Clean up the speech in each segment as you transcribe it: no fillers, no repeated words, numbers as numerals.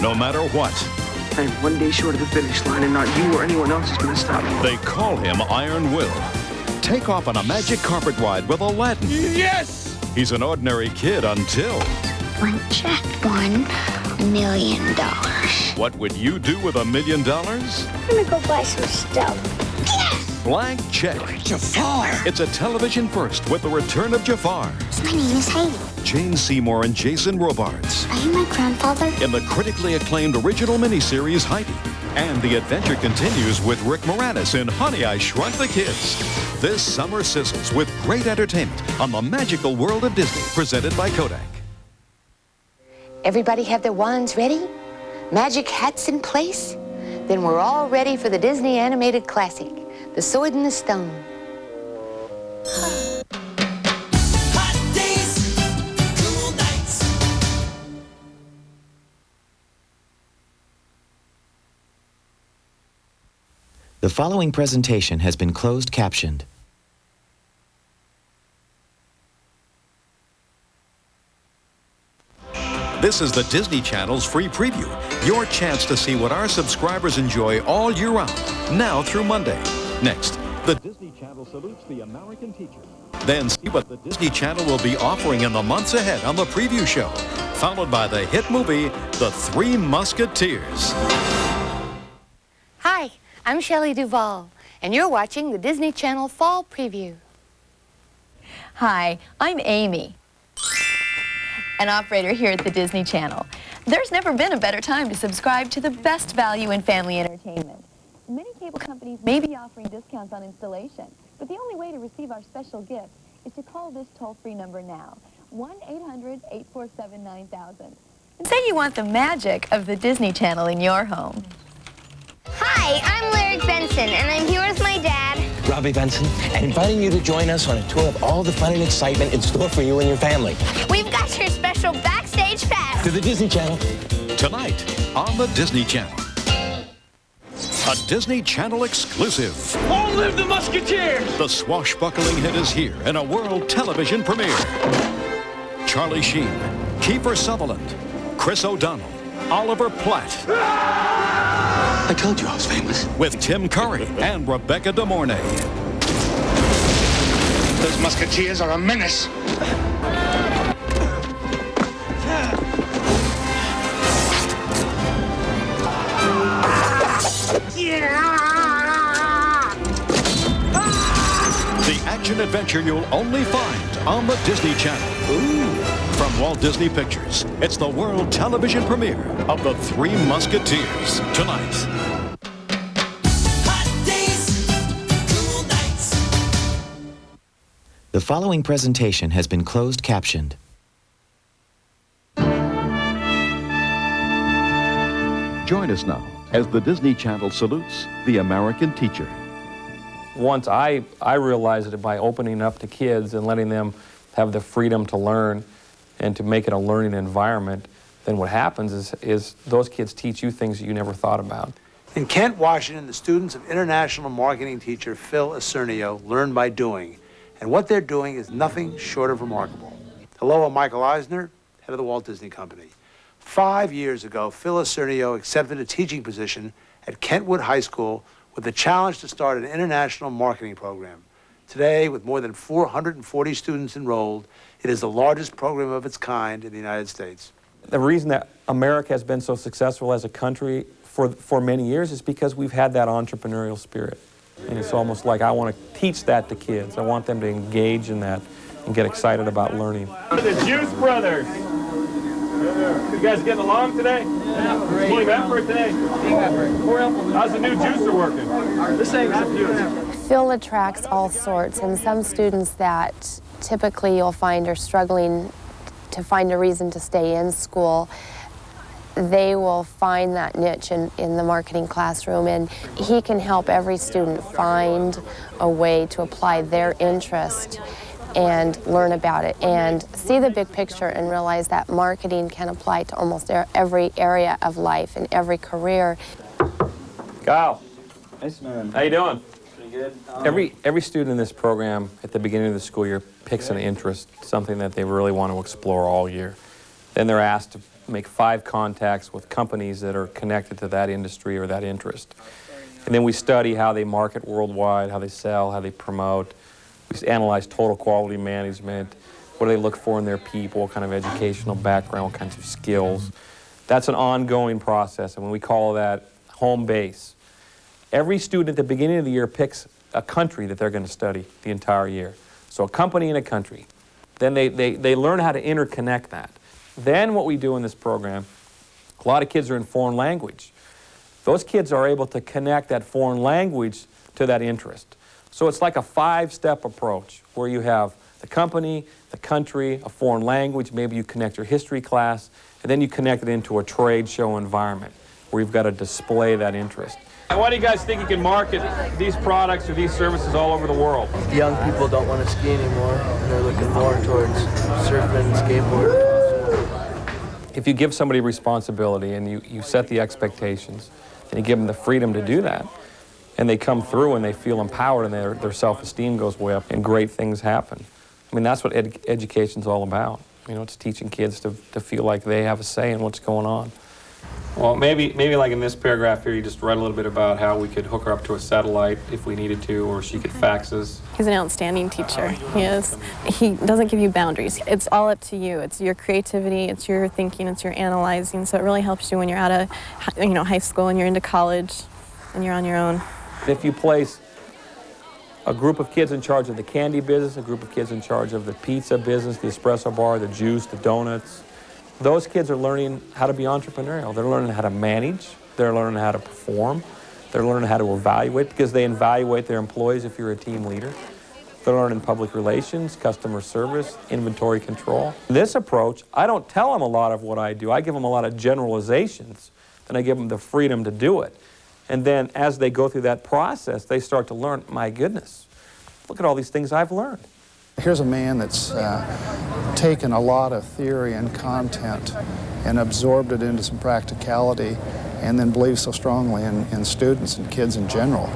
no matter what. I'm one day short of the finish line, and not you or anyone else is going to stop me. They call him Iron Will. Take off on a magic carpet ride with Aladdin. Yes! He's an ordinary kid until... Blank check, $1 million. What would you do with $1 million? I'm gonna go buy some stuff. Yes! Blank check. Jafar! It's a television first with the return of Jafar. My name is Hayden. Jane Seymour and Jason Robards. Are you my grandfather? In the critically acclaimed original miniseries Heidi. And the adventure continues with Rick Moranis in Honey, I Shrunk the Kids. This summer sizzles with great entertainment on the magical world of Disney, presented by Kodak. Everybody have their wands ready? Magic hats in place? Then we're all ready for the Disney animated classic, The Sword and the Stone. Hot days, cool nights. The following presentation has been closed captioned. This is the Disney Channel's free preview. Your chance to see what our subscribers enjoy all year round, now through Monday. Next, the Disney Channel salutes the American teacher. Then see what the Disney Channel will be offering in the months ahead on the preview show, followed by the hit movie, The Three Musketeers. Hi, I'm Shelley Duvall, and you're watching the Disney Channel Fall Preview. Hi, I'm Amy, an operator here at the Disney Channel. There's never been a better time to subscribe to the best value in family entertainment. Many cable companies may be offering discounts on installation, but the only way to receive our special gift is to call this toll-free number now, 1-800-847-9000. And say you want the magic of the Disney Channel in your home. Hi, I'm Lyric Benson, and I'm here with my dad. Robbie Benson, and inviting you to join us on a tour of all the fun and excitement in store for you and your family. We've got your special backstage pass. To the Disney Channel. Tonight on the Disney Channel. A Disney Channel exclusive. Long live the Musketeers! The swashbuckling hit is here in a world television premiere. Charlie Sheen, Kiefer Sutherland, Chris O'Donnell, Oliver Platt. I told you I was famous. With Tim Curry and Rebecca De Mornay. Those Musketeers are a menace. The action adventure you'll only find on the Disney Channel. Ooh. From Walt Disney Pictures, it's the world television premiere of The Three Musketeers tonight. Hot days, cool nights. The following presentation has been closed captioned. Join us now as the Disney Channel salutes the American teacher. Once I realized that by opening up to kids and letting them have the freedom to learn and to make it a learning environment, then what happens is those kids teach you things that you never thought about. In Kent, Washington, the students of international marketing teacher Phil Acernio learn by doing, and what they're doing is nothing short of remarkable. Hello, I'm Michael Eisner, head of the Walt Disney Company. 5 years ago, Phil Acernio accepted a teaching position at Kentwood High School with the challenge to start an international marketing program. Today, with more than 440 students enrolled, it is the largest program of its kind in the United States. The reason that America has been so successful as a country for many years is because we've had that entrepreneurial spirit. And it's almost like I want to teach that to kids. I want them to engage in that and get excited about learning. The Juice Brothers. You guys getting along today? Yeah, great. Team effort today? Team effort. How's the new juicer working? The same. Phil attracts all sorts, and some students that typically you'll find are struggling to find a reason to stay in school, they will find that niche in the marketing classroom, and he can help every student find a way to apply their interest and learn about it and see the big picture and realize that marketing can apply to almost every area of life and every career. Kyle. Nice, man. How you doing? Pretty good. Every student in this program at the beginning of the school year picks an interest, something that they really want to explore all year. Then they're asked make 5 contacts with companies that are connected to that industry or that interest. And then we study how they market worldwide, how they sell, how they promote. We analyze total quality management. What do they look for in their people? What kind of educational background? What kinds of skills? That's an ongoing process, and we call that home base. Every student at the beginning of the year picks a country that they're going to study the entire year. So a company and a country. Then they learn how to interconnect that. Then what we do in this program, a lot of kids are in foreign language. Those kids are able to connect that foreign language to that interest. So it's like a 5-step approach where you have the company, the country, a foreign language, maybe you connect your history class, and then you connect it into a trade show environment where you've got to display that interest. And why do you guys think you can market these products or these services all over the world? Young people don't want to ski anymore, and they're looking more towards surfing and skateboarding. If you give somebody responsibility and you set the expectations and you give them the freedom to do that, and they come through and they feel empowered and their self-esteem goes way up and great things happen. I mean, that's what education's all about. You know, it's teaching kids to feel like they have a say in what's going on. Well, maybe like in this paragraph here, you just write a little bit about how we could hook her up to a satellite if we needed to, or she could fax us. He's an outstanding teacher. He is. He doesn't give you boundaries. It's all up to you. It's your creativity, it's your thinking, it's your analyzing. So it really helps you when you're out of, high school and you're into college and you're on your own. If you place a group of kids in charge of the candy business, a group of kids in charge of the pizza business, the espresso bar, the juice, the donuts, those kids are learning how to be entrepreneurial. They're learning how to manage. They're learning how to perform. They're learning how to evaluate, because they evaluate their employees if you're a team leader. They're learning public relations, customer service, inventory control. This approach, I don't tell them a lot of what I do. I give them a lot of generalizations, and I give them the freedom to do it. And then as they go through that process, they start to learn, my goodness, look at all these things I've learned. Here's a man that's taken a lot of theory and content and absorbed it into some practicality, and then believes so strongly in students and kids in general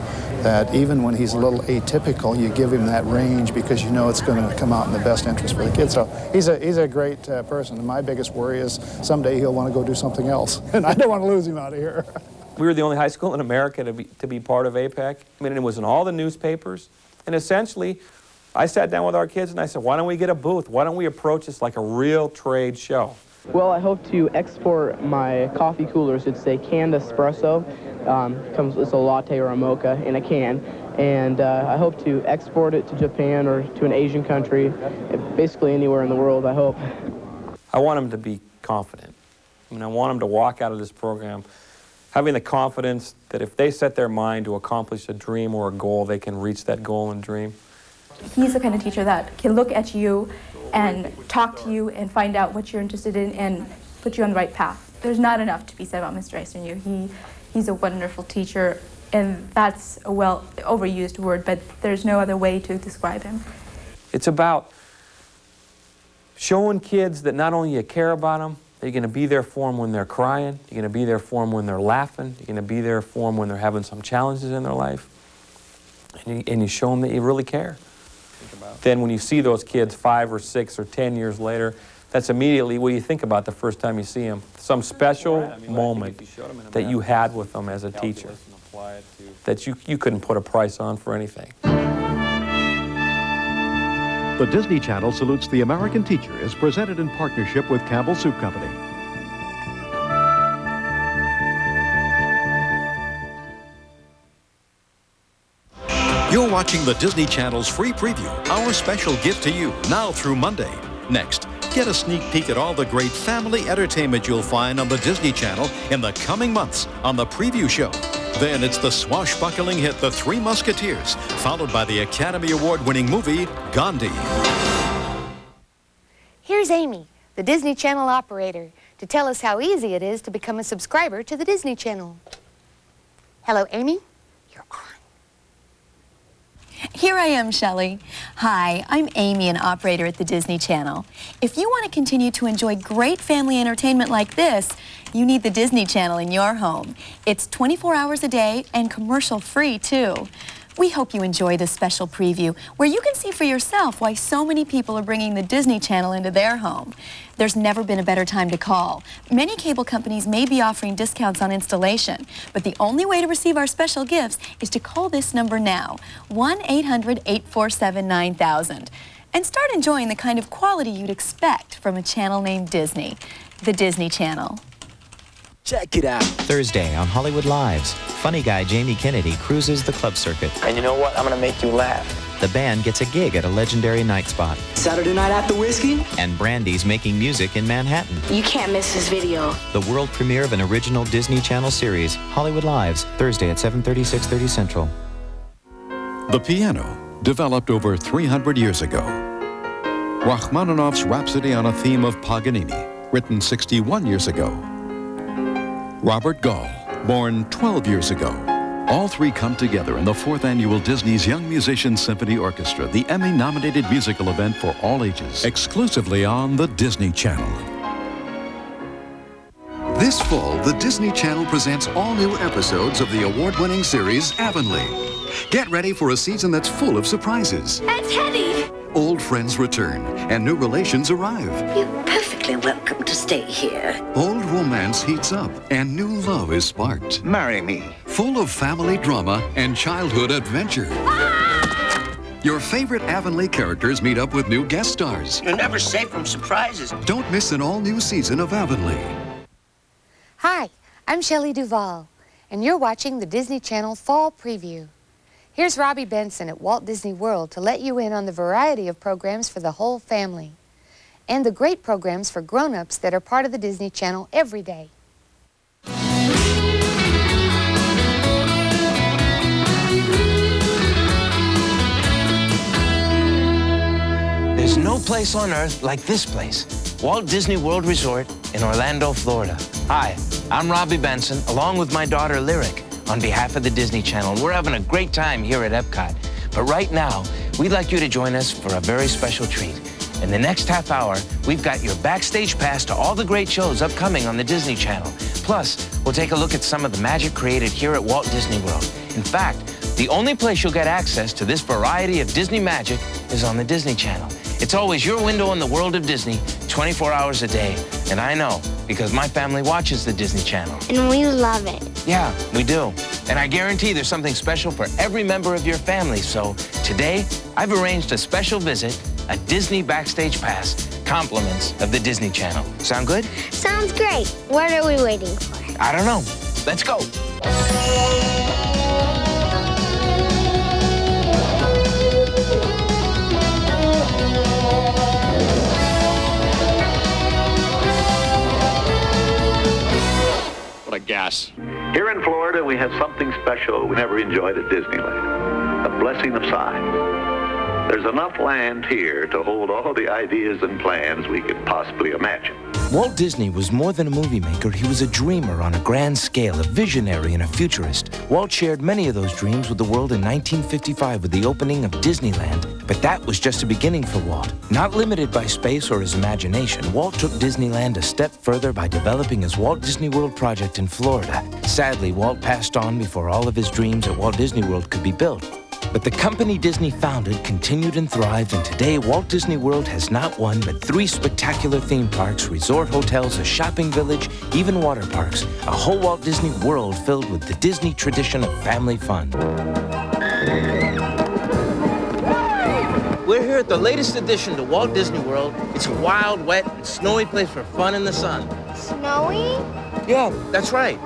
that even when he's a little atypical, you give him that range because you know it's going to come out in the best interest for the kids. So he's a great person, and my biggest worry is someday he'll want to go do something else, and I don't want to lose him out of here. We were the only high school in America to be part of APEC. I mean, it was in all the newspapers, and essentially, I sat down with our kids and I said, why don't we get a booth? Why don't we approach this like a real trade show? Well, I hope to export my coffee coolers. It's a canned espresso. It's a latte or a mocha in a can. And I hope to export it to Japan or to an Asian country, basically anywhere in the world, I hope. I want them to be confident. I mean, I want them to walk out of this program having the confidence that if they set their mind to accomplish a dream or a goal, they can reach that goal and dream. He's the kind of teacher that can look at you and talk to you and find out what you're interested in and put you on the right path. There's not enough to be said about Mr. Eisner. He's a wonderful teacher, and that's a well overused word, but there's no other way to describe him. It's about showing kids that not only you care about them, that you're going to be there for them when they're crying, you're going to be there for them when they're laughing, you're going to be there for them when they're having some challenges in their life, and you show them that you really care. Then when you see those kids 5 or 6 or 10 years later, that's immediately what you think about the first time you see them. Some special moment that you had with them as a teacher that you couldn't put a price on for anything. The Disney Channel Salutes the American Teacher is presented in partnership with Campbell Soup Company. You're watching the Disney Channel's free preview, our special gift to you, now through Monday. Next, get a sneak peek at all the great family entertainment you'll find on the Disney Channel in the coming months on the preview show. Then it's the swashbuckling hit The Three Musketeers, followed by the Academy Award-winning movie, Gandhi. Here's Amy, the Disney Channel operator, to tell us how easy it is to become a subscriber to the Disney Channel. Hello, Amy. Here I am, Shelley. Hi, I'm Amy, an operator at the Disney Channel. If you want to continue to enjoy great family entertainment like this, you need the Disney Channel in your home. It's 24 hours a day and commercial-free, too. We hope you enjoy this special preview where you can see for yourself why so many people are bringing the Disney Channel into their home. There's never been a better time to call. Many cable companies may be offering discounts on installation, but the only way to receive our special gifts is to call this number now, 1-800-847-9000, and start enjoying the kind of quality you'd expect from a channel named Disney, the Disney Channel. Check it out. Thursday on Hollywood Lives, funny guy Jamie Kennedy cruises the club circuit. And you know what? I'm going to make you laugh. The band gets a gig at a legendary night spot. Saturday night after whiskey? And Brandy's making music in Manhattan. You can't miss this video. The world premiere of an original Disney Channel series, Hollywood Lives, Thursday at 7:30, 6:30 Central. The piano, developed over 300 years ago. Rachmaninoff's Rhapsody on a Theme of Paganini, written 61 years ago. Robert Gall, born 12 years ago. All three come together in the 4th annual Disney's Young Musicians Symphony Orchestra, the Emmy-nominated musical event for all ages, exclusively on the Disney Channel. This fall, the Disney Channel presents all new episodes of the award-winning series Avonlea. Get ready for a season that's full of surprises. Aunt Teddy! Old friends return, and new relations arrive. You're perfectly welcome to stay here. Old romance heats up, and new love is sparked. Marry me. Full of family drama and childhood adventure. Your favorite Avonlea characters meet up with new guest stars. You're never safe from surprises. Don't miss an all-new season of Avonlea. Hi, I'm Shelley Duvall, and you're watching the Disney Channel Fall Preview. Here's Robbie Benson at Walt Disney World to let you in on the variety of programs for the whole family and the great programs for grown-ups that are part of the Disney Channel every day. There's no place on earth like this place, Walt Disney World Resort in Orlando, Florida. Hi, I'm Robbie Benson, along with my daughter Lyric, on behalf of the Disney Channel. We're having a great time here at Epcot. But right now, we'd like you to join us for a very special treat. In the next half hour, we've got your backstage pass to all the great shows upcoming on the Disney Channel. Plus, we'll take a look at some of the magic created here at Walt Disney World. In fact, the only place you'll get access to this variety of Disney magic is on the Disney Channel. It's always your window in the world of Disney, 24 hours a day. And I know, because my family watches the Disney Channel. And we love it. Yeah, we do. And I guarantee there's something special for every member of your family. So today, I've arranged a special visit, a Disney Backstage Pass, compliments of the Disney Channel. Sound good? Sounds great. What are we waiting for? I don't know. Let's go. What a gas. Here in Florida, we have something special we never enjoyed at Disneyland, the blessing of science. There's enough land here to hold all the ideas and plans we could possibly imagine. Walt Disney was more than a movie maker. He was a dreamer on a grand scale, a visionary and a futurist. Walt shared many of those dreams with the world in 1955 with the opening of Disneyland. But that was just a beginning for Walt. Not limited by space or his imagination, Walt took Disneyland a step further by developing his Walt Disney World project in Florida. Sadly, Walt passed on before all of his dreams at Walt Disney World could be built. But the company Disney founded continued and thrived, and today Walt Disney World has not one but 3 spectacular theme parks, resort hotels, a shopping village, even water parks. A whole Walt Disney World filled with the Disney tradition of family fun. We're here at the latest addition to Walt Disney World. It's a wild, wet, and snowy place for fun in the sun. Snowy? Yeah, that's right.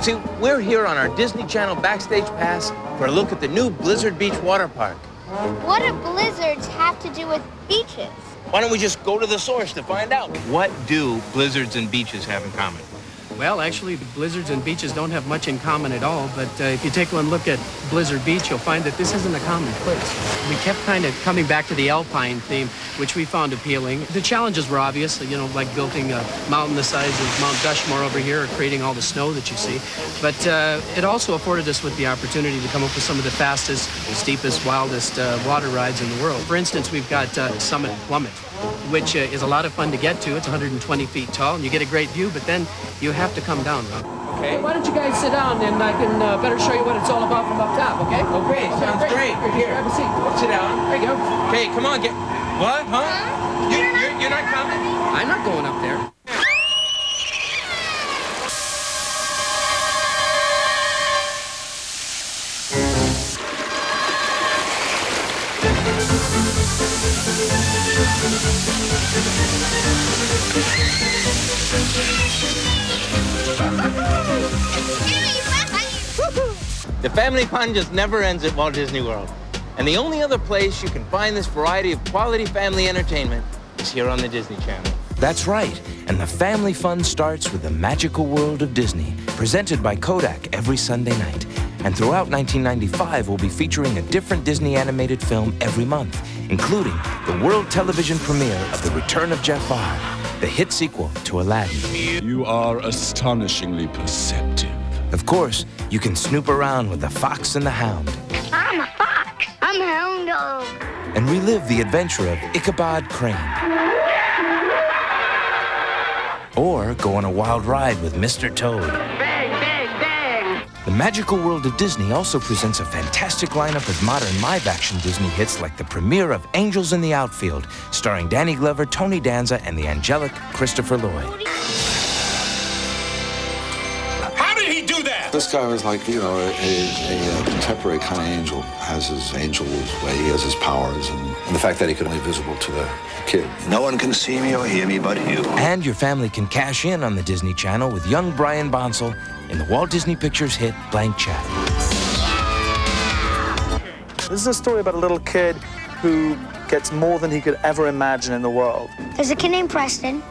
See, we're here on our Disney Channel Backstage Pass for a look at the new Blizzard Beach Water Park. What do blizzards have to do with beaches? Why don't we just go to the source to find out? What do blizzards and beaches have in common? Well, actually, the blizzards and beaches don't have much in common at all, but if you take one look at Blizzard Beach, you'll find that this isn't a common place. We kept kind of coming back to the alpine theme, which we found appealing. The challenges were obvious, you know, like building a mountain the size of Mount Rushmore over here, or creating all the snow that you see. But it also afforded us with the opportunity to come up with some of the fastest, steepest, wildest water rides in the world. For instance, we've got Summit Plummet, which is a lot of fun to get to. It's 120 feet tall, and you get a great view, but then you have to come down. Okay. Why don't you guys sit down and I can better show you what it's all about from up top, okay? Okay, sounds great. Here, grab a seat. Sit down. There you go. Okay, come on, get... What? Huh? You're not coming? I'm not going up there. The family fun just never ends at Walt Disney World. And the only other place you can find this variety of quality family entertainment is here on the Disney Channel. That's right, and the family fun starts with the Magical World of Disney, presented by Kodak every Sunday night. And throughout 1995, we'll be featuring a different Disney animated film every month, including the world television premiere of The Return of Jafar, the hit sequel to Aladdin. You are astonishingly perceptive. Of course, you can snoop around with the Fox and the Hound. I'm a fox. I'm a hound dog. And relive the adventure of Ichabod Crane. Or go on a wild ride with Mr. Toad. Bang, bang, bang. The Magical World of Disney also presents a fantastic lineup of modern live-action Disney hits like the premiere of Angels in the Outfield, starring Danny Glover, Tony Danza, and the angelic Christopher Lloyd. This guy was like, you know, a contemporary kind of angel. Has his angel way, he has his powers, and the fact that he could only be visible to the kid. No one can see me or hear me but you. And your family can cash in on the Disney Channel with young Brian Bonsall in the Walt Disney Pictures hit Blank Check. This is a story about a little kid who gets more than he could ever imagine in the world. There's a kid named Preston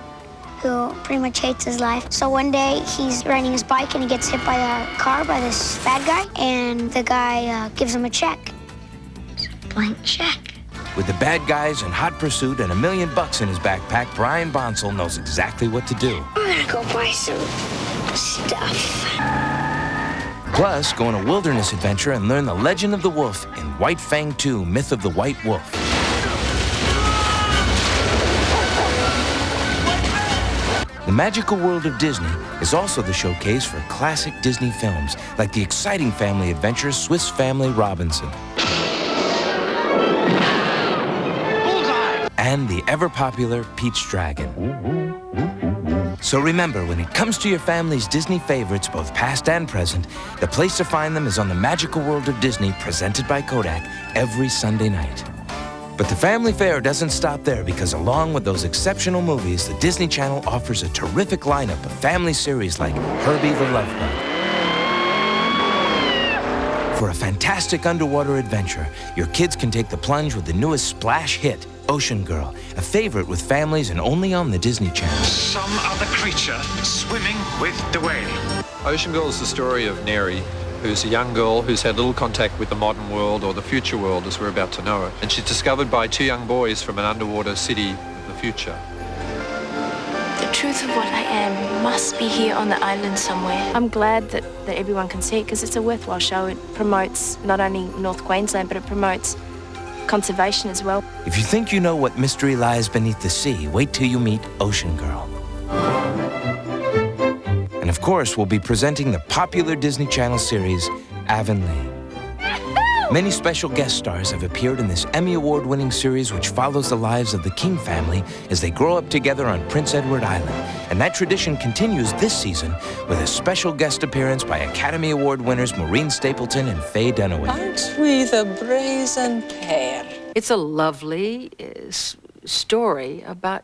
who pretty much hates his life. So one day he's riding his bike and he gets hit by a car by this bad guy, and the guy gives him a check. It's a blank check. With the bad guys in hot pursuit and $1 million in his backpack, Brian Bonsall knows exactly what to do. I'm gonna go buy some stuff. Plus, go on a wilderness adventure and learn the legend of the wolf in White Fang 2, Myth of the White Wolf. The Magical World of Disney is also the showcase for classic Disney films, like the exciting family adventure Swiss Family Robinson. And the ever-popular Pete's Dragon. So remember, when it comes to your family's Disney favorites, both past and present, the place to find them is on the Magical World of Disney, presented by Kodak, every Sunday night. But the family fare doesn't stop there, because along with those exceptional movies, the Disney Channel offers a terrific lineup of family series like Herbie the Love Bug. For a fantastic underwater adventure, your kids can take the plunge with the newest splash hit, Ocean Girl, a favorite with families and only on the Disney Channel. Some other creature swimming with the whale. Ocean Girl is the story of Neri, who's a young girl who's had little contact with the modern world, or the future world as we're about to know it. And she's discovered by two young boys from an underwater city of the future. The truth of what I am must be here on the island somewhere. I'm glad that everyone can see it, because it's a worthwhile show. It promotes not only North Queensland, but it promotes conservation as well. If you think you know what mystery lies beneath the sea, wait till you meet Ocean Girl. And of course, we'll be presenting the popular Disney Channel series, Avonlea. Many special guest stars have appeared in this Emmy Award-winning series, which follows the lives of the King family as they grow up together on Prince Edward Island. And that tradition continues this season with a special guest appearance by Academy Award winners Maureen Stapleton and Faye Dunaway. Aren't we the brazen pair? It's a lovely story about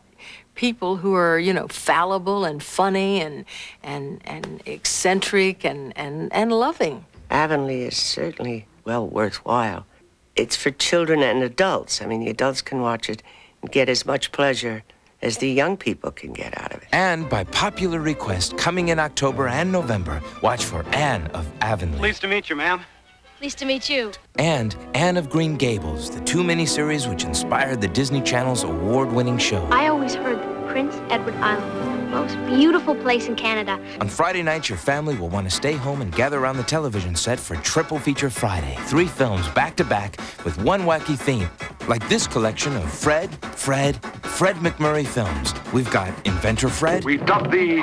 people who are, you know, fallible and funny and eccentric and loving. Avonlea is certainly well worthwhile. It's for children and adults. I mean, the adults can watch it and get as much pleasure as the young people can get out of it. And by popular request, coming in October and November, watch for Anne of Avonlea. Pleased to meet you, ma'am. Pleased to meet you. And Anne of Green Gables, the two miniseries which inspired the Disney Channel's award-winning show. I always heard that Prince Edward Island was the most beautiful place in Canada. On Friday nights, your family will want to stay home and gather around the television set for Triple Feature Friday. 3 films back-to-back with one wacky theme, like this collection of Fred McMurray films. We've got Inventor Fred. We've got the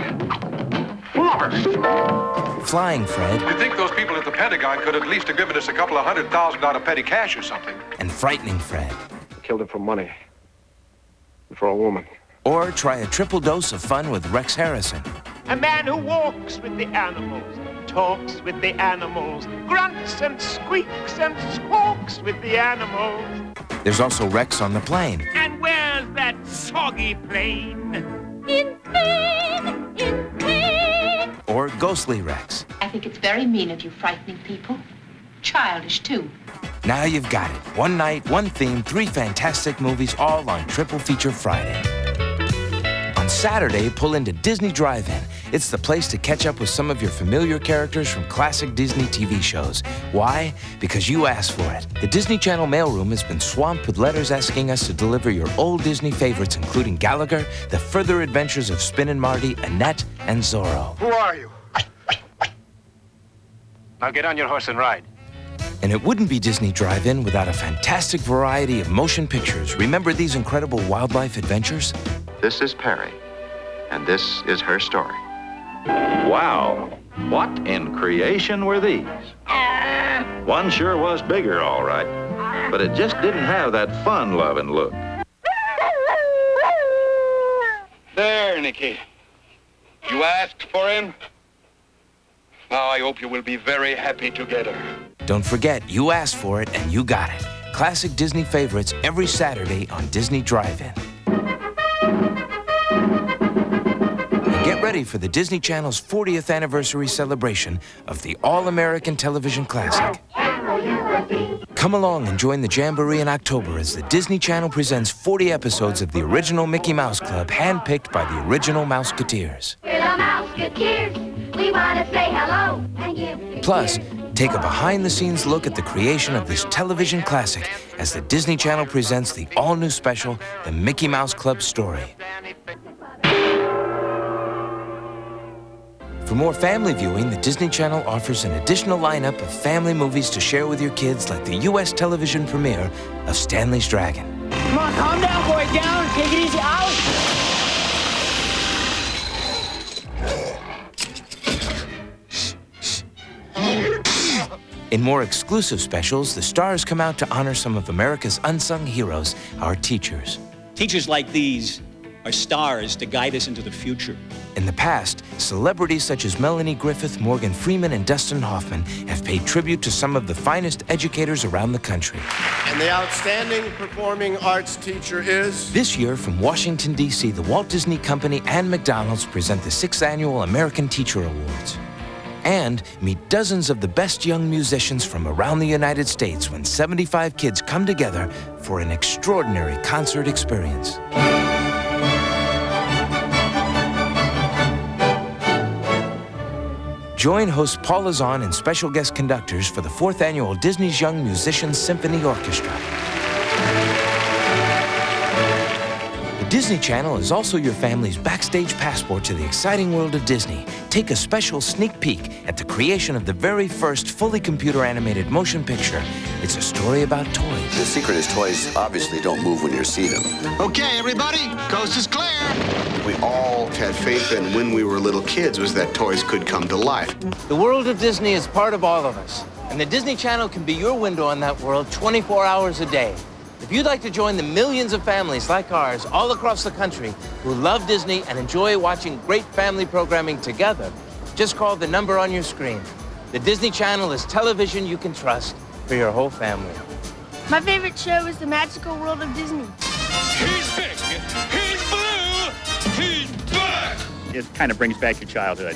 Flubber. Flying Fred, You'd think those people at the Pentagon could at least have given us a couple of $100,000 out of petty cash or something. and Frightening Fred. Killed him for money. And for a woman. Or try a triple dose of fun with Rex Harrison. A man who walks with the animals, talks with the animals, grunts and squeaks and squawks with the animals. There's also Rex on the plane. And where's that soggy plane? In pain, in pain. Or Ghostly Rex. I think it's very mean of you frightening people. Childish, too. Now you've got it. One night, one theme, 3 fantastic movies, all on Triple Feature Friday. On Saturday, pull into Disney Drive-In. It's the place to catch up with some of your familiar characters from classic Disney TV shows. Why? Because you asked for it. The Disney Channel mailroom has been swamped with letters asking us to deliver your old Disney favorites, including Gallagher, The Further Adventures of Spin and Marty, Annette, and Zorro. Who are you? Now get on your horse and ride. And it wouldn't be Disney Drive-In without a fantastic variety of motion pictures. Remember these incredible wildlife adventures? This is Perry, and this is her story. Wow, what in creation were these? One sure was bigger, all right, but it just didn't have that fun-loving look. There, Nicky. You asked for him? Now I hope you will be very happy together. Don't forget, you asked for it and you got it. Classic Disney favorites every Saturday on Disney Drive-In. And get ready for the Disney Channel's 40th anniversary celebration of the All-American Television Classic. Come along and join the Jamboree in October as the Disney Channel presents 40 episodes of the original Mickey Mouse Club, handpicked by the original Mouseketeers. We're the Mouseketeers. We want to say hello and give. Plus, take a behind-the-scenes look at the creation of this television classic as the Disney Channel presents the all-new special, The Mickey Mouse Club Story. For more family viewing, the Disney Channel offers an additional lineup of family movies to share with your kids, like the U.S. television premiere of Stanley's Dragon. Come on, calm down, boy. Down. Take it easy. Out. In more exclusive specials, the stars come out to honor some of America's unsung heroes, our teachers. Teachers like these are stars to guide us into the future. In the past, celebrities such as Melanie Griffith, Morgan Freeman, and Dustin Hoffman have paid tribute to some of the finest educators around the country. And the outstanding performing arts teacher is? This year, from Washington, D.C., the Walt Disney Company and McDonald's present the 6th Annual American Teacher Awards. And meet dozens of the best young musicians from around the United States when 75 kids come together for an extraordinary concert experience. Join host Paula Zahn and special guest conductors for the 4th Annual Disney's Young Musicians Symphony Orchestra. The Disney Channel is also your family's backstage passport to the exciting world of Disney. Take a special sneak peek at the creation of the very first fully computer-animated motion picture. It's a story about toys. The secret is toys obviously don't move when you see them. Okay, everybody, coast is clear. We all had faith in when we were little kids was that toys could come to life. The world of Disney is part of all of us, and the Disney Channel can be your window on that world 24 hours a day. If you'd like to join the millions of families like ours all across the country who love Disney and enjoy watching great family programming together, just call the number on your screen. The Disney Channel is television you can trust for your whole family. My favorite show is The Magical World of Disney. He's big. He's blue. He's black. It kind of brings back your childhood.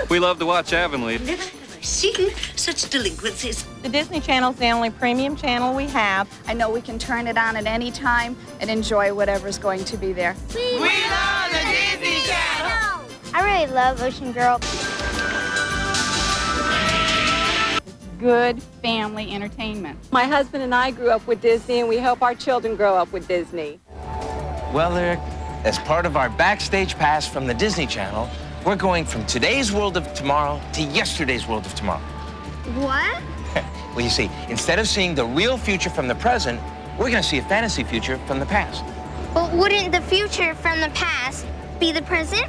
We love to watch Avonlea. Never have I seen such delinquencies. The Disney Channel's the only premium channel we have. I know we can turn it on at any time and enjoy whatever's going to be there. We love the Disney Channel. I really love Ocean Girl. Good family entertainment. My husband and I grew up with Disney, and we hope our children grow up with Disney. Well, Eric, as part of our backstage pass from the Disney Channel, we're going from today's world of tomorrow to yesterday's world of tomorrow. What? Well, you see, instead of seeing the real future from the present, we're going to see a fantasy future from the past. But wouldn't the future from the past be the present?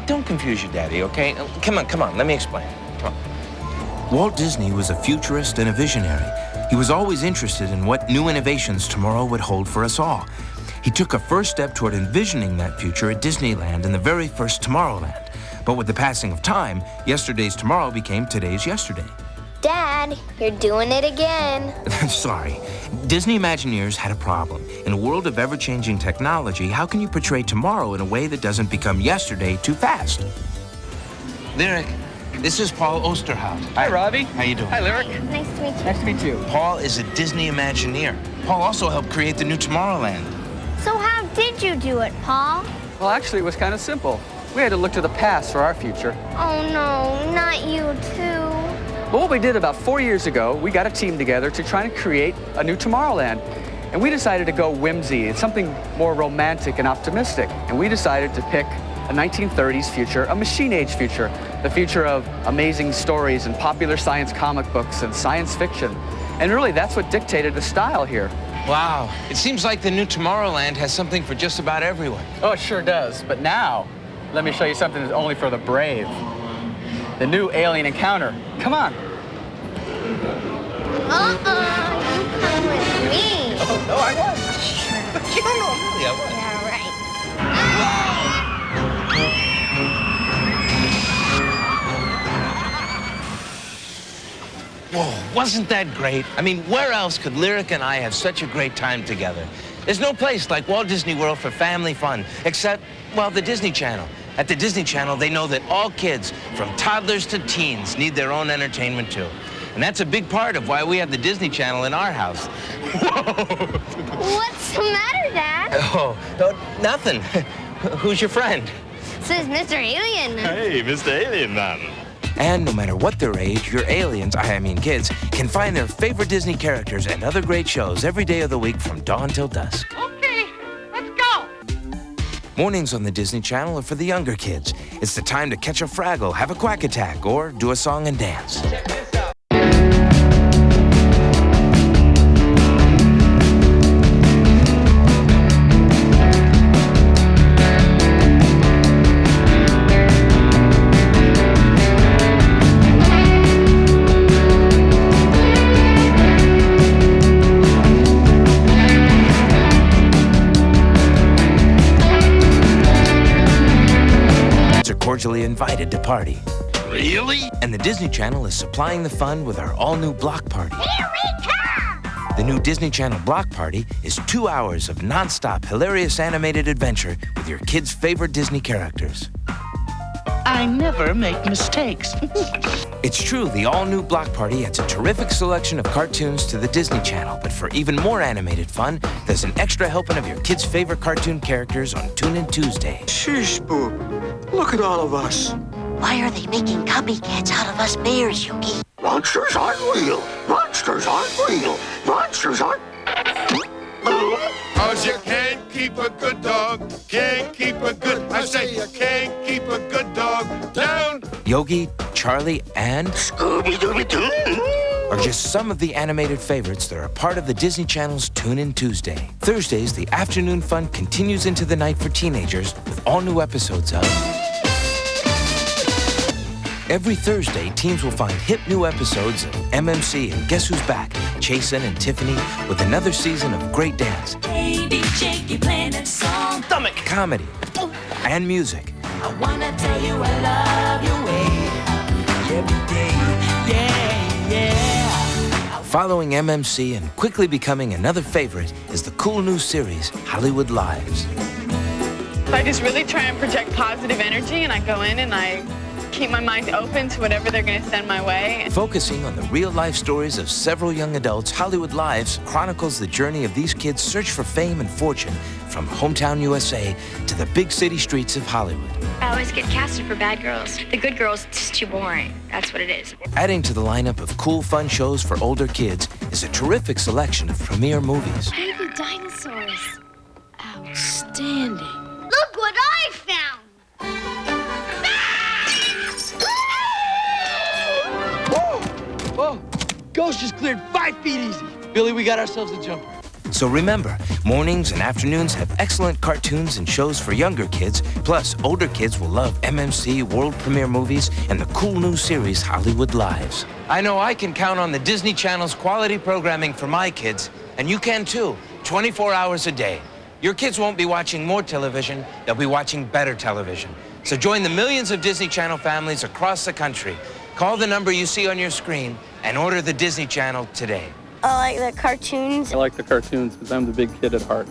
Don't confuse your daddy, okay? Come on, let me explain. Come on. Walt Disney was a futurist and a visionary. He was always interested in what new innovations tomorrow would hold for us all. He took a first step toward envisioning that future at Disneyland in the very first Tomorrowland. But with the passing of time, yesterday's tomorrow became today's yesterday. Dad, you're doing it again. Sorry. Disney Imagineers had a problem. In a world of ever-changing technology, how can you portray tomorrow in a way that doesn't become yesterday too fast? Lyric, this is Paul Osterhout. Hi, Robbie. How you doing? Hi, Lyric. Nice to meet you. Nice to meet you. Paul is a Disney Imagineer. Paul also helped create the new Tomorrowland. So how did you do it, Paul? Well, actually, it was kind of simple. We had to look to the past for our future. Oh, no, not you too. But what we did about 4 years ago, we got a team together to try to create a new Tomorrowland. And we decided to go whimsy. It's something more romantic and optimistic. And we decided to pick a 1930s future, a machine age future, the future of amazing stories and popular science comic books and science fiction. And really, that's what dictated the style here. Wow, it seems like the new Tomorrowland has something for just about everyone. Oh, it sure does. But now, let me show you something that's only for the brave. The new alien encounter. Come on. You come with me. Oh, no, I won't. You don't know, really, I won't. Yeah, right. Whoa, wasn't that great? I mean, where else could Lyric and I have such a great time together? There's no place like Walt Disney World for family fun, except, well, the Disney Channel. At the Disney Channel, they know that all kids, from toddlers to teens, need their own entertainment, too. And that's a big part of why we have the Disney Channel in our house. What's the matter, Dad? Oh, nothing. Who's your friend? This is Mr. Alien. Hey, Mr. Alien Man. And no matter what their age, your aliens, I mean kids, can find their favorite Disney characters and other great shows every day of the week from dawn till dusk. Okay, let's go. Mornings on the Disney Channel are for the younger kids. It's the time to catch a Fraggle, have a quack attack, or do a song and dance. Cordially invited to party. Really? And the Disney Channel is supplying the fun with our all-new Block Party. Here we come! The new Disney Channel Block Party is 2 hours of non-stop hilarious animated adventure with your kids' favorite Disney characters. I never make mistakes. It's true, the all-new Block Party adds a terrific selection of cartoons to the Disney Channel, but for even more animated fun, there's an extra helping of your kids' favorite cartoon characters on Tune In Tuesday. Sheesh, Boo. Look at all of us. Why are they making copycats out of us bears, Yogi? Monsters aren't real. Monsters aren't real. Monsters aren't... 'Cause you can't keep a good dog. Can't keep a good... I say you can't keep a good dog down. Yogi, Charlie, and... Scooby-Dooby-Doo! are just some of the animated favorites that are part of the Disney Channel's Tune In Tuesday. Thursdays, the afternoon fun continues into the night for teenagers with all new episodes of... Every Thursday, teens will find hip new episodes of MMC and Guess Who's Back, Chasen and Tiffany, with another season of great dance, Baby, shake your planet song. stomach comedy, and music. I wanna tell you I love your way. Every day, yeah. Following MMC and quickly becoming another favorite is the cool new series, Hollywood Lives. I just really try and project positive energy, and I go in and I keep my mind open to whatever they're going to send my way. Focusing on the real-life stories of several young adults, Hollywood Lives chronicles the journey of these kids' search for fame and fortune from hometown USA to the big city streets of Hollywood. I always get casted for bad girls. The good girls, it's just too boring. That's what it is. Adding to the lineup of cool, fun shows for older kids is a terrific selection of premiere movies. Baby dinosaurs. Outstanding. Look what I found! Whoa! Ghost just cleared 5 feet easy. Billy, we got ourselves a jumper. So remember, mornings and afternoons have excellent cartoons and shows for younger kids, plus older kids will love MMC world premiere movies and the cool new series Hollywood Lives. I know I can count on the Disney Channel's quality programming for my kids, and you can too, 24 hours a day. Your kids won't be watching more television, they'll be watching better television. So join the millions of Disney Channel families across the country. Call the number you see on your screen and order the Disney Channel today. I like the cartoons. I like the cartoons because I'm the big kid at heart.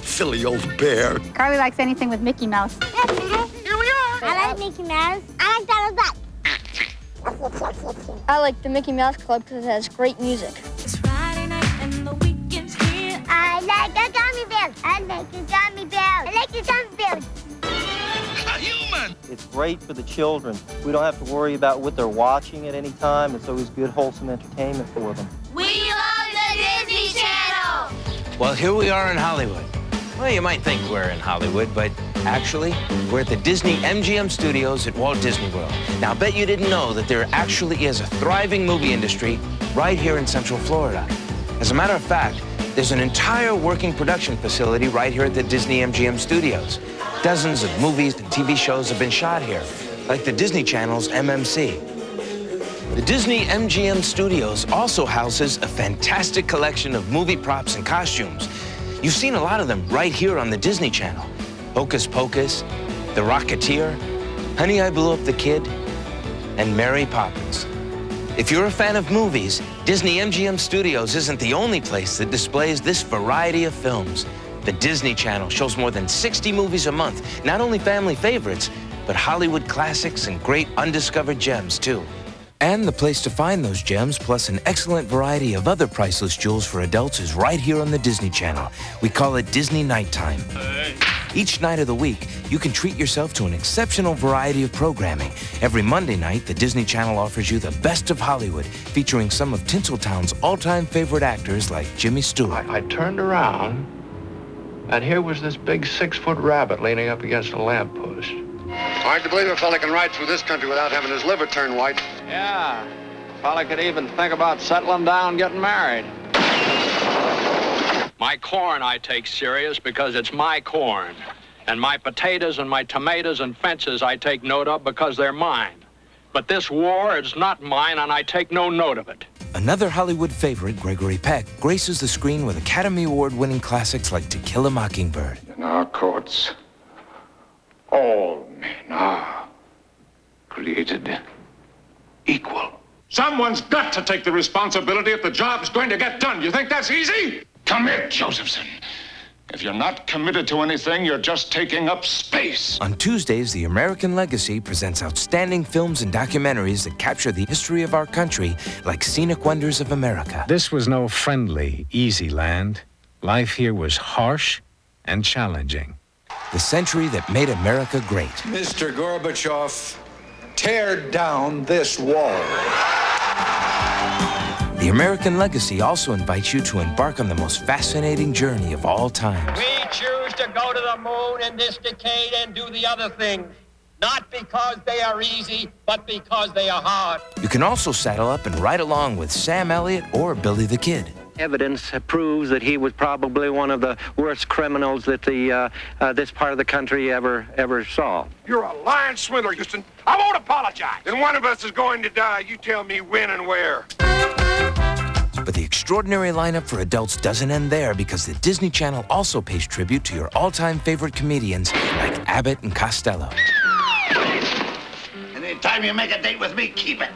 Silly old bear. Carly likes anything with Mickey Mouse. Here we are. I like Mickey Mouse. I like Donald Duck. I like the Mickey Mouse Club because it has great music. It's Friday night and the weekend's here. I like the gummy bears. I like the gummy bears. I like the gummy bears. It's great for the children. We don't have to worry about what they're watching at any time. It's always good, wholesome entertainment for them. We love the Disney Channel. Well, here we are in Hollywood. Well, you might think we're in Hollywood, but actually, we're at the Disney MGM Studios at Walt Disney World. Now, I bet you didn't know that there actually is a thriving movie industry right here in Central Florida. As a matter of fact, there's an entire working production facility right here at the Disney MGM Studios. Dozens of movies and TV shows have been shot here, like the Disney Channel's MMC. The Disney MGM Studios also houses a fantastic collection of movie props and costumes. You've seen a lot of them right here on the Disney Channel. Hocus Pocus, The Rocketeer, Honey, I Blew Up the Kid, and Mary Poppins. If you're a fan of movies, Disney MGM Studios isn't the only place that displays this variety of films. The Disney Channel shows more than 60 movies a month, not only family favorites, but Hollywood classics and great undiscovered gems, too. And the place to find those gems, plus an excellent variety of other priceless jewels for adults, is right here on the Disney Channel. We call it Disney Nighttime. Each night of the week, you can treat yourself to an exceptional variety of programming. Every Monday night, the Disney Channel offers you the best of Hollywood, featuring some of Tinseltown's all-time favorite actors like Jimmy Stewart. I turned around, and here was this big 6-foot rabbit leaning up against a lamppost. Hard to believe a fella can ride through this country without having his liver turned white. Yeah, fella could even think about settling down, getting married. My corn I take serious because it's my corn. And my potatoes and my tomatoes and fences I take note of because they're mine. But this war is not mine, and I take no note of it. Another Hollywood favorite, Gregory Peck, graces the screen with Academy Award-winning classics like To Kill a Mockingbird. In our courts, all men are created equal. Someone's got to take the responsibility if the job's going to get done. You think that's easy? Commit, Josephson. If you're not committed to anything, you're just taking up space. On Tuesdays, The American Legacy presents outstanding films and documentaries that capture the history of our country, like Scenic Wonders of America. This was no friendly, easy land. Life here was harsh and challenging. The century that made America great. Mr. Gorbachev, tear down this wall. The American Legacy also invites you to embark on the most fascinating journey of all time. We choose to go to the moon in this decade and do the other things, not because they are easy, but because they are hard. You can also saddle up and ride along with Sam Elliott or Billy the Kid. Evidence proves that he was probably one of the worst criminals that this part of the country ever saw. You're a lying swindler, Houston. I won't apologize. Then one of us is going to die. You tell me when and where. But the extraordinary lineup for adults doesn't end there, because the Disney Channel also pays tribute to your all-time favorite comedians like Abbott and Costello. Anytime you make a date with me, keep it.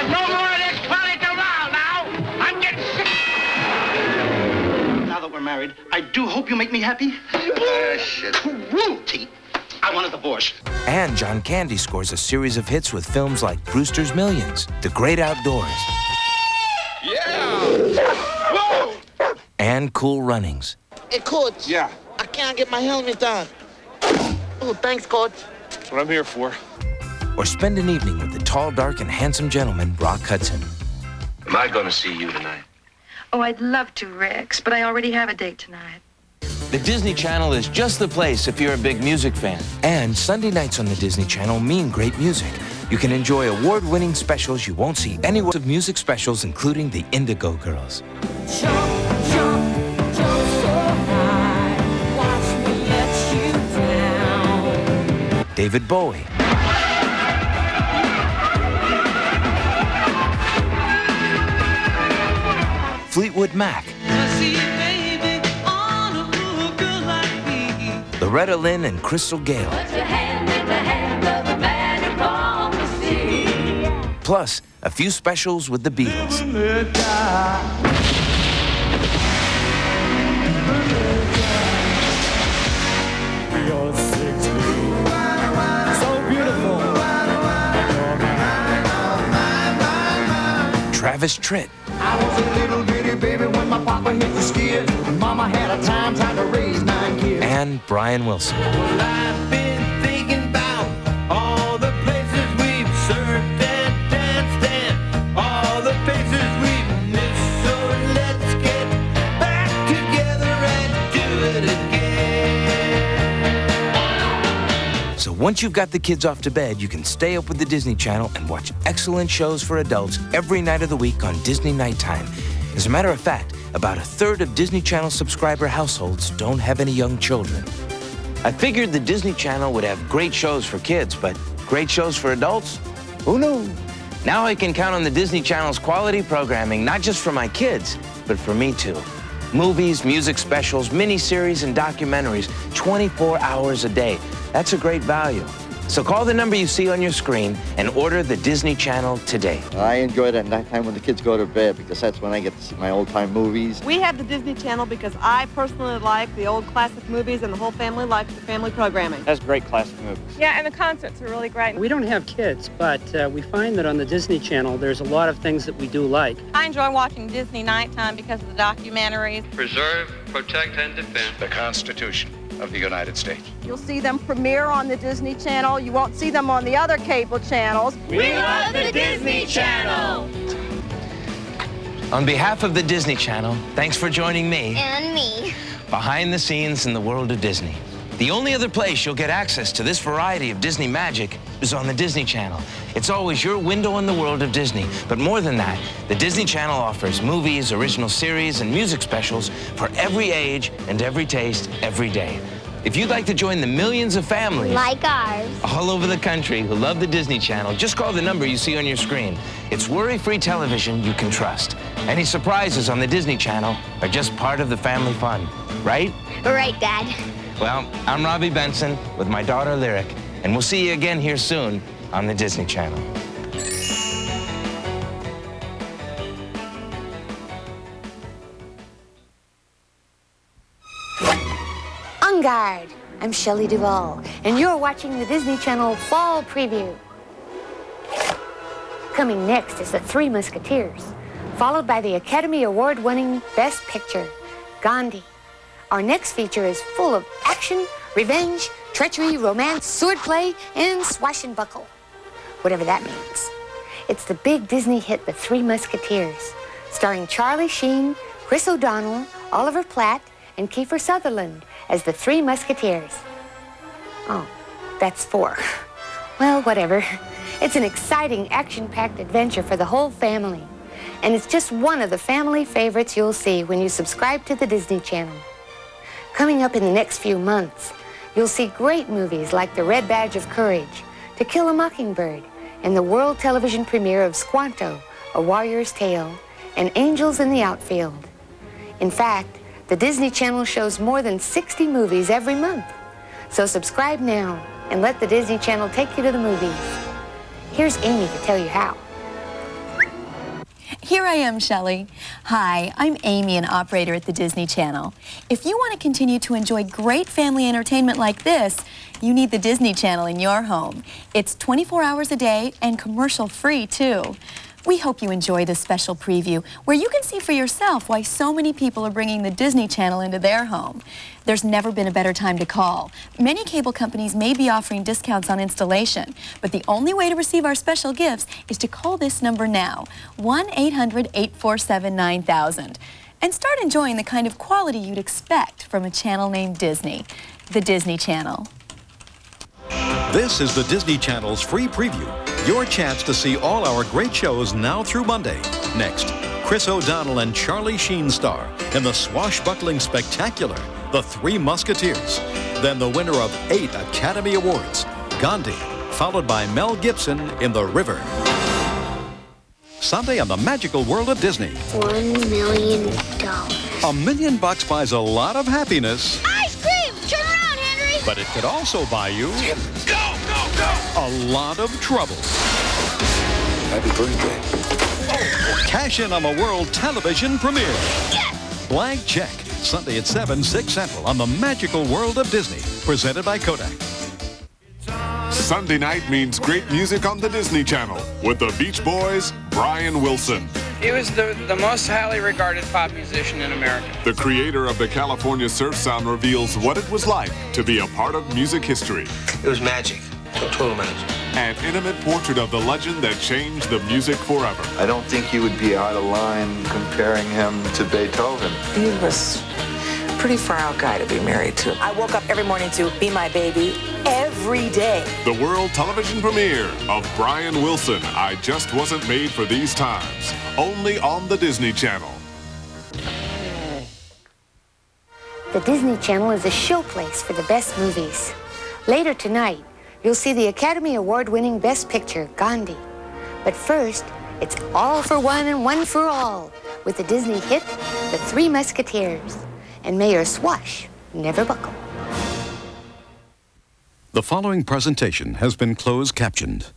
No more of this political row now. I'm getting sick. Now that we're married, I do hope you make me happy. Shit. Cruelty. I want a divorce. And John Candy scores a series of hits with films like Brewster's Millions, The Great Outdoors, Whoa! and Cool Runnings. Hey, Coach. Yeah. I can't get my helmet on. Oh, thanks, Coach. That's what I'm here for. Or spend an evening with the tall, dark, and handsome gentleman, Rock Hudson. Am I going to see you tonight? Oh, I'd love to, Rex, but I already have a date tonight. The Disney Channel is just the place if you're a big music fan. And Sunday nights on the Disney Channel mean great music. You can enjoy award-winning specials you won't see anywhere. Of music specials, including the Indigo Girls. David Bowie. Fleetwood Mac. Loretta Lynn and Crystal Gayle. Plus, a few specials with the Beatles. Travis Tritt. I was a little bitty baby when my papa hit the skids. Mama had a time trying to raise 9 kids. And Brian Wilson. Well, I've been thinking about all the places we've surfed and danced and all the faces we've missed. So let's get back together and do it again. So once you've got the kids off to bed, you can stay up with the Disney Channel and watch excellent shows for adults every night of the week on Disney Nighttime. As a matter of fact, about 1/3 of Disney Channel subscriber households don't have any young children. I figured the Disney Channel would have great shows for kids, but great shows for adults? Who knew? Now I can count on the Disney Channel's quality programming, not just for my kids, but for me too. Movies, music specials, miniseries, and documentaries, 24 hours a day. That's a great value. So call the number you see on your screen and order the Disney Channel today. I enjoy it at nighttime when the kids go to bed because that's when I get to see my old-time movies. We have the Disney Channel because I personally like the old classic movies and the whole family likes the family programming. That's great classic movies. Yeah, and the concerts are really great. We don't have kids, but we find that on the Disney Channel, there's a lot of things that we do like. I enjoy watching Disney Nighttime because of the documentaries. Preserve, protect, and defend the Constitution of the United States. You'll see them premiere on the Disney Channel. You won't see them on the other cable channels. We love the Disney Channel! On behalf of the Disney Channel, thanks for joining me. And me. Behind the scenes in the world of Disney. The only other place you'll get access to this variety of Disney magic is on the Disney Channel. It's always your window on the world of Disney. But more than that, the Disney Channel offers movies, original series, and music specials for every age and every taste every day. If you'd like to join the millions of families Like ours. all over the country who love the Disney Channel, just call the number you see on your screen. It's worry-free television you can trust. Any surprises on the Disney Channel are just part of the family fun, right? Right, Dad. Well, I'm Robbie Benson with my daughter Lyric, and we'll see you again here soon on the Disney Channel. On guard, I'm Shelley Duvall, and you're watching the Disney Channel Fall Preview. Coming next is The Three Musketeers, followed by the Academy Award-winning Best Picture, Gandhi. Our next feature is full of action, revenge, treachery, romance, swordplay, and swashbuckle. Whatever that means. It's the big Disney hit, The Three Musketeers, starring Charlie Sheen, Chris O'Donnell, Oliver Platt, and Kiefer Sutherland as the Three Musketeers. Oh, that's 4. Well, whatever. It's an exciting, action-packed adventure for the whole family. And it's just one of the family favorites you'll see when you subscribe to the Disney Channel. Coming up in the next few months, you'll see great movies like The Red Badge of Courage, To Kill a Mockingbird, and the world television premiere of Squanto, A Warrior's Tale, and Angels in the Outfield. In fact, the Disney Channel shows more than 60 movies every month. So subscribe now and let the Disney Channel take you to the movies. Here's Amy to tell you how. Here I am, Shelley. Hi, I'm Amy, an operator at the Disney Channel. If you want to continue to enjoy great family entertainment like this, you need the Disney Channel in your home. It's 24 hours a day and commercial-free, too. We hope you enjoy this special preview where you can see for yourself why so many people are bringing the Disney Channel into their home. There's never been a better time to call. Many cable companies may be offering discounts on installation, but the only way to receive our special gifts is to call this number now, 1-800-847-9000. and start enjoying the kind of quality you'd expect from a channel named Disney, the Disney Channel. This is the Disney Channel's free preview. Your chance to see all our great shows now through Monday. Next, Chris O'Donnell and Charlie Sheen star in the swashbuckling spectacular, The Three Musketeers. Then the winner of 8 Academy Awards, Gandhi, followed by Mel Gibson in The River. Sunday on the magical world of Disney. $1 million. $1 million buys a lot of happiness. Ice cream! Turn around, Henry! But it could also buy you a lot of trouble. Happy birthday. Cash in on the world television premiere. Yes! Blank Check, Sunday at 7, 6 Central on the magical world of Disney, presented by Kodak. Sunday night means great music on the Disney Channel with the Beach Boys, Brian Wilson. He was the most highly regarded pop musician in America. The creator of the California Surf Sound reveals what it was like to be a part of music history. It was magic, total magic. An intimate portrait of the legend that changed the music forever. I don't think you would be out of line comparing him to Beethoven. He was a pretty far out guy to be married to. I woke up every morning to Be My Baby every day. The world television premiere of Brian Wilson, I Just Wasn't Made for These Times. Only on the Disney Channel. The Disney Channel is a showplace for the best movies. Later tonight, you'll see the Academy Award-winning Best Picture, Gandhi. But first, it's all for one and one for all with the Disney hit, The Three Musketeers. And may your swash never buckle. The following presentation has been closed captioned.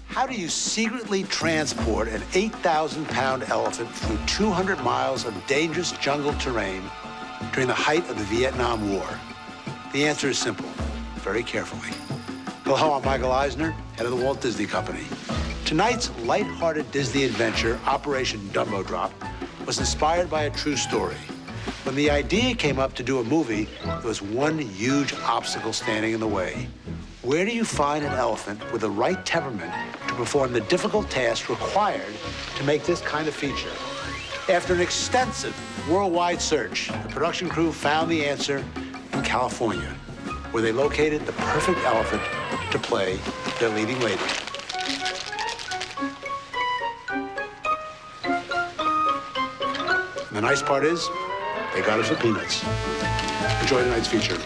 How do you secretly transport an 8,000-pound elephant through 200 miles of dangerous jungle terrain during the height of the Vietnam War? The answer is simple, very carefully. Hello, I'm Michael Eisner, head of the Walt Disney Company. Tonight's lighthearted Disney adventure, Operation Dumbo Drop, was inspired by a true story. When the idea came up to do a movie, there was one huge obstacle standing in the way. Where do you find an elephant with the right temperament to perform the difficult task required to make this kind of feature? After an extensive worldwide search, the production crew found the answer in California, where they located the perfect elephant to play their leading lady. And the nice part is, they got us for peanuts. Enjoy tonight's feature.